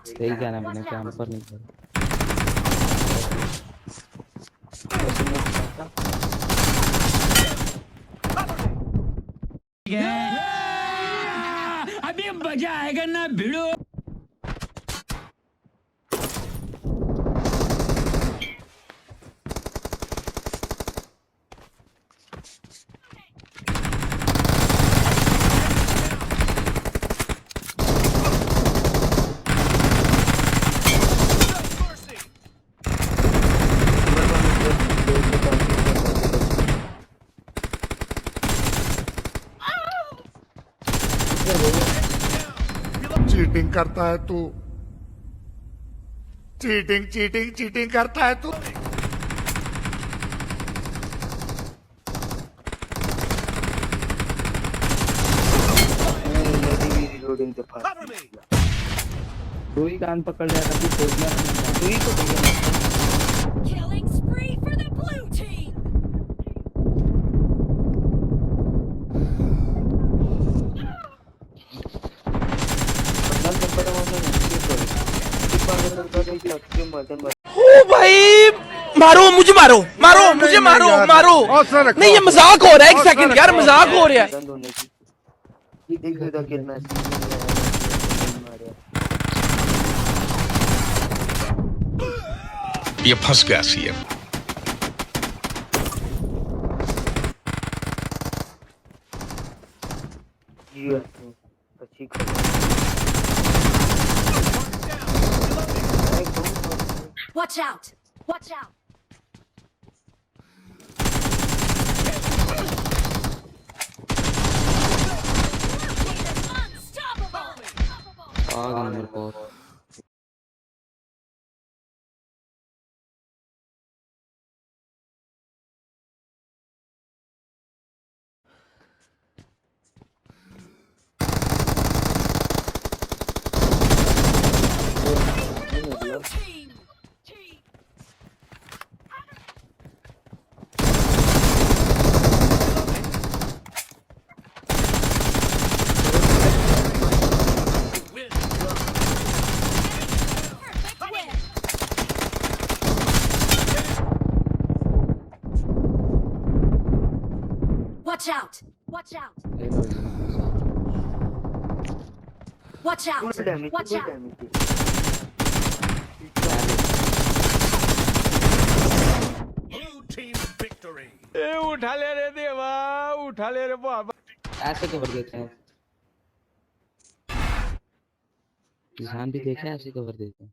out! सही क्या नाम है काम पर नहीं कर अभी मजा आएगा ना भिड़ो। चीटिंग करता है तू चीटिंग चीटिंग चीटिंग करता है तू तू ही कान पकड़ लिया था तू ही तो Killing spree for the blue team! ओ भाई मारो मुझे मारो मारो मुझे मारो मारो नहीं ये मजाक हो रहा है एक सेकंड यार मजाक हो रहा है ये फंस गया CM Watch out! Watch out! Unstoppable! आग नंबर को Blue team! Perfect win! Watch out! Watch out! Watch out! Watch out! Blue team victory ए उठा ले रे देवा उठा ले रे बाबा। ऐसे कवर देते हैं किसान भी देखे ऐसे कवर देते हैं